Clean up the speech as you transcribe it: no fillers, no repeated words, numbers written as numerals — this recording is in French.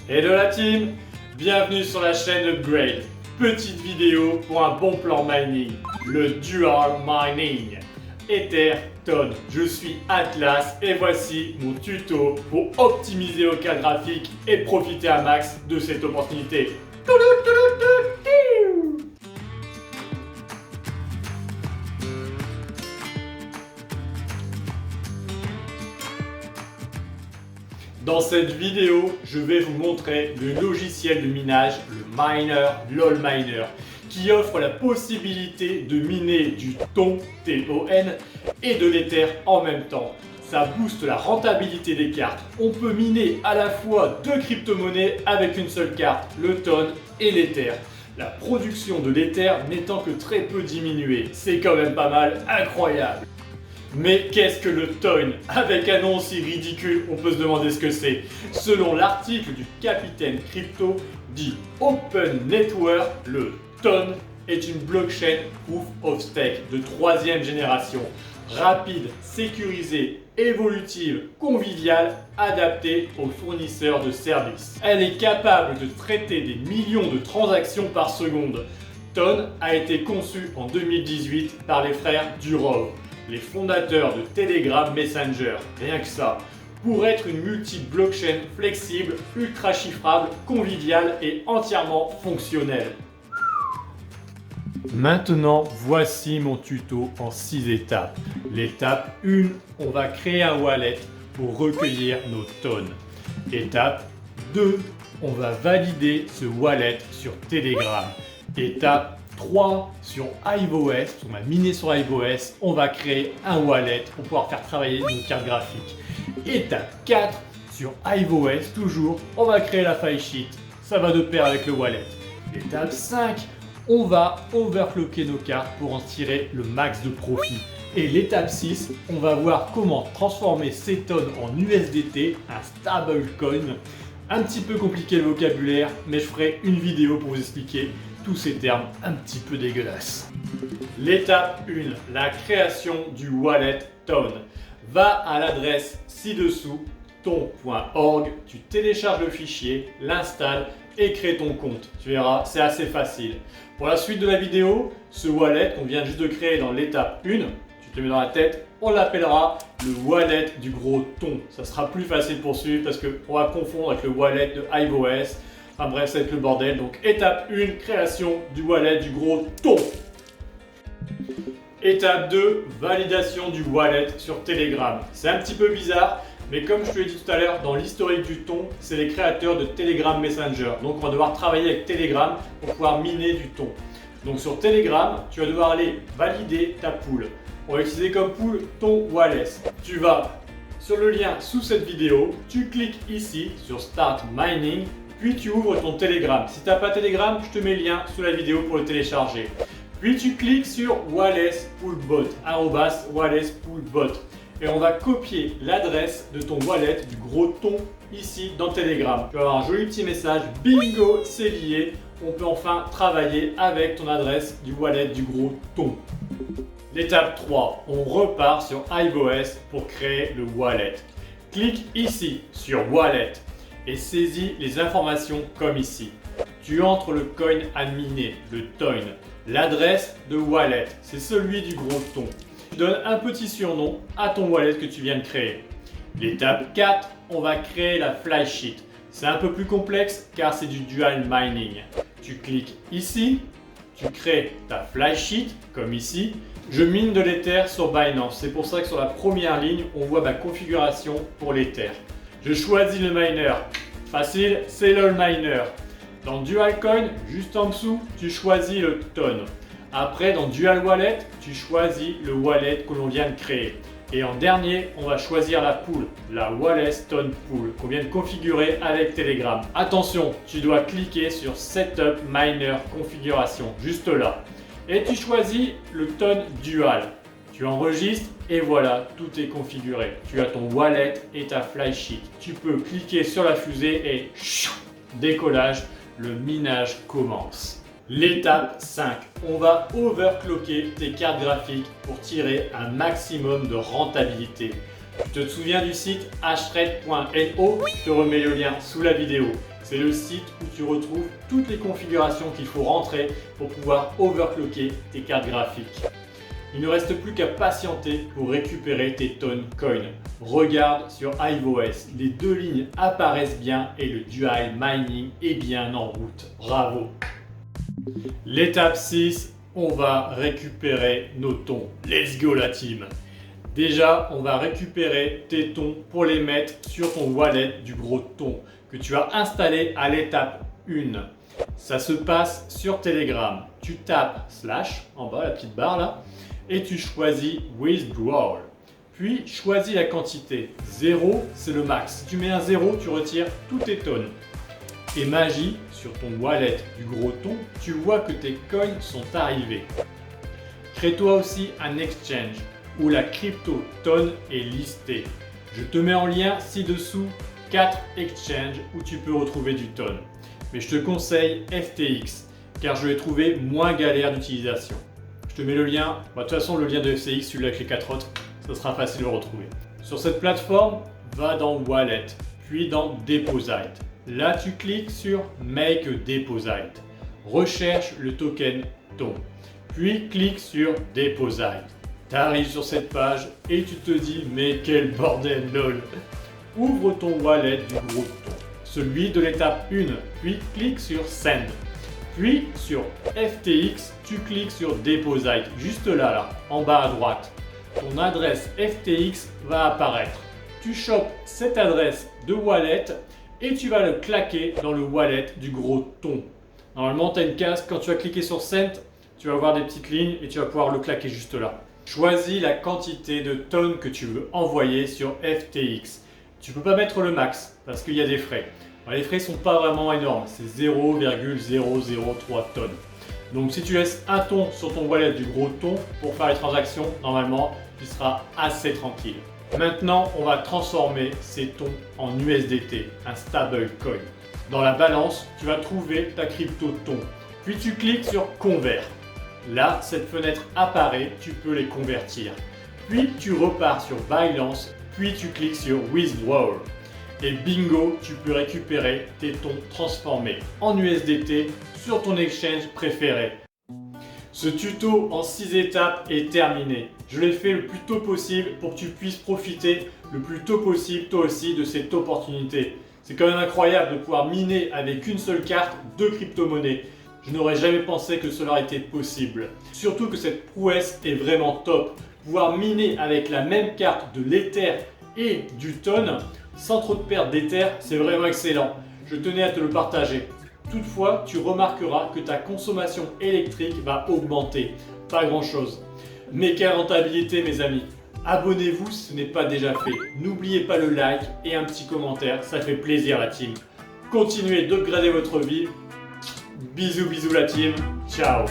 Hello la team, bienvenue sur la chaîne Upgrade. Petite vidéo pour un bon plan mining, le Dual Mining. Ether, Ton, je suis Atlas et voici mon tuto pour optimiser vos cartes graphiques et profiter à max de cette opportunité. Dans cette vidéo, je vais vous montrer le logiciel de minage, le Miner, LOL Miner, qui offre la possibilité de miner du Ton, T-O-N, et de l'Ether en même temps. Ça booste la rentabilité des cartes. On peut miner à la fois deux crypto-monnaies avec une seule carte, le Ton et l'Ether. La production de l'Ether n'étant que très peu diminuée. C'est quand même pas mal, incroyable. Mais qu'est-ce que le Ton? Avec un nom aussi ridicule, on peut se demander ce que c'est. Selon l'article du Capitaine Crypto dit Open Network, le Ton est une blockchain Proof of Stake de 3e génération. Rapide, sécurisée, évolutive, conviviale, adaptée aux fournisseurs de services. Elle est capable de traiter des millions de transactions par seconde. Ton a été conçu en 2018 par les frères Durov, les fondateurs de Telegram Messenger, rien que ça, pour être une multi-blockchain flexible, ultra chiffrable, conviviale et entièrement fonctionnelle. Maintenant, voici mon tuto en 6 étapes. L'étape 1, on va créer un wallet pour recueillir nos tonnes. Étape 2, on va valider ce wallet sur Telegram. Étape 3, sur HiveOS, on va miner sur HiveOS, on va créer un wallet pour pouvoir faire travailler nos cartes graphiques. Étape 4, sur HiveOS toujours, on va créer la file sheet, ça va de pair avec le wallet. Étape 5, on va overclocker nos cartes pour en tirer le max de profit. Et l'étape 6, on va voir comment transformer ces tonnes en USDT, un stablecoin. Un petit peu compliqué le vocabulaire, mais je ferai une vidéo pour vous expliquer tous ces termes un petit peu dégueulasses. L'étape 1, la création du wallet Ton. Va à l'adresse ci-dessous, ton.org, tu télécharges le fichier, l'installes et crée ton compte. Tu verras, c'est assez facile. Pour la suite de la vidéo, ce wallet qu'on vient juste de créer dans l'étape 1, tu te mets dans la tête, on l'appellera le wallet du gros Ton. Ça sera plus facile pour suivre parce qu'on va confondre avec le wallet de HiveOS. Enfin bref, ça va être le bordel. Donc étape 1, création du wallet du gros Ton. Étape 2, validation du wallet sur Telegram. C'est un petit peu bizarre, mais comme je te l'ai dit tout à l'heure, dans l'historique du Ton, c'est les créateurs de Telegram Messenger. Donc on va devoir travailler avec Telegram pour pouvoir miner du Ton. Donc sur Telegram, tu vas devoir aller valider ta pool. On va utiliser comme pool ton wallet. Tu vas sur le lien sous cette vidéo, tu cliques ici sur Start Mining, puis tu ouvres ton Telegram. Si tu n'as pas Telegram, je te mets le lien sous la vidéo pour le télécharger. Puis tu cliques sur Wallace Poolbot, @Wallace Poolbot. Et on va copier l'adresse de ton wallet du gros Ton ici dans Telegram. Tu vas avoir un joli petit message, bingo, c'est lié. On peut enfin travailler avec ton adresse du wallet du gros Ton. L'étape 3, on repart sur HiveOS pour créer le wallet. Clique ici sur Wallet et saisis les informations comme ici. Tu entres le coin à miner, le Ton. L'adresse de wallet, c'est celui du gros Ton. Tu donnes un petit surnom à ton wallet que tu viens de créer. L'étape 4, on va créer la fly sheet. C'est un peu plus complexe car c'est du dual mining. Tu cliques ici, tu crées ta fly sheet comme ici. Je mine de l'Ether sur Binance, c'est pour ça que sur la première ligne, on voit ma configuration pour l'Ether. Je choisis le miner. Facile, c'est LOL Miner. Dans Dual Coin, juste en dessous, tu choisis le Ton. Après, dans Dual Wallet, tu choisis le wallet que l'on vient de créer. Et en dernier, on va choisir la pool, la Wallace Ton Pool, qu'on vient de configurer avec Telegram. Attention, tu dois cliquer sur Setup Miner Configuration, juste là. Et tu choisis le Ton Dual. Tu enregistres et voilà, tout est configuré. Tu as ton wallet et ta fly sheet. Tu peux cliquer sur la fusée et décollage, le minage commence. L'étape 5, on va overclocker tes cartes graphiques pour tirer un maximum de rentabilité. Tu te souviens du site hthread.no? Je te remets le lien sous la vidéo. C'est le site où tu retrouves toutes les configurations qu'il faut rentrer pour pouvoir overclocker tes cartes graphiques. Il ne reste plus qu'à patienter pour récupérer tes tonnes coin. Regarde sur iOS, les deux lignes apparaissent bien et le dual mining est bien en route. Bravo! L'étape 6, on va récupérer nos tons. Let's go la team! Déjà, on va récupérer tes tons pour les mettre sur ton wallet du gros ton que tu as installé à l'étape 1. Ça se passe sur Telegram. Tu tapes / en bas, la petite barre là, et tu choisis Withdrawal. Puis choisis la quantité. 0, c'est le max. Si tu mets un 0, tu retires toutes tes tonnes. Et magie, sur ton wallet du gros ton, tu vois que tes coins sont arrivés. Crée-toi aussi un exchange où la crypto tonne est listée. Je te mets en lien ci-dessous 4 exchanges où tu peux retrouver du tonne. Mais je te conseille FTX car je l'ai trouvé moins galère d'utilisation. Je te mets le lien, de toute façon le lien de FTX, celui-là avec les 4 autres, ça sera facile de le retrouver. Sur cette plateforme, va dans Wallet, puis dans Deposit. Là tu cliques sur Make a Deposit. Recherche le token TON. Puis clique sur Deposit. Tu arrives sur cette page et tu te dis mais quel bordel lol. Ouvre ton wallet du gros ton, celui de l'étape 1, puis clique sur Send. Puis sur FTX, tu cliques sur Deposit, juste là, en bas à droite. Ton adresse FTX va apparaître. Tu chopes cette adresse de wallet et tu vas le claquer dans le wallet du gros ton. Normalement, tu as une case, quand tu vas cliquer sur Send, tu vas voir des petites lignes et tu vas pouvoir le claquer juste là. Choisis la quantité de tonnes que tu veux envoyer sur FTX. Tu ne peux pas mettre le max parce qu'il y a des frais. Alors, les frais ne sont pas vraiment énormes, c'est 0,003 tonnes. Donc si tu laisses un ton sur ton wallet du gros ton pour faire les transactions, normalement tu seras assez tranquille. Maintenant, on va transformer ces tons en USDT, un stablecoin. Dans la balance, tu vas trouver ta crypto ton. Puis tu cliques sur Convert. Là, cette fenêtre apparaît, tu peux les convertir. Puis tu repars sur Binance, puis tu cliques sur Withdrawal. Et bingo, tu peux récupérer tes tons transformés en USDT sur ton exchange préféré. Ce tuto en 6 étapes est terminé. Je l'ai fait le plus tôt possible pour que tu puisses profiter le plus tôt possible toi aussi de cette opportunité. C'est quand même incroyable de pouvoir miner avec une seule carte 2 crypto-monnaies. Je n'aurais jamais pensé que cela aurait été possible. Surtout que cette prouesse est vraiment top. Pouvoir miner avec la même carte de l'Ether et du Ton sans trop de perte d'Ether, c'est vraiment excellent. Je tenais à te le partager. Toutefois, tu remarqueras que ta consommation électrique va augmenter. Pas grand chose. Mais quelle rentabilité mes amis. Abonnez-vous si ce n'est pas déjà fait. N'oubliez pas le like et un petit commentaire, ça fait plaisir la team. Continuez d'upgrader votre vie. Bisous bisous la team. Ciao.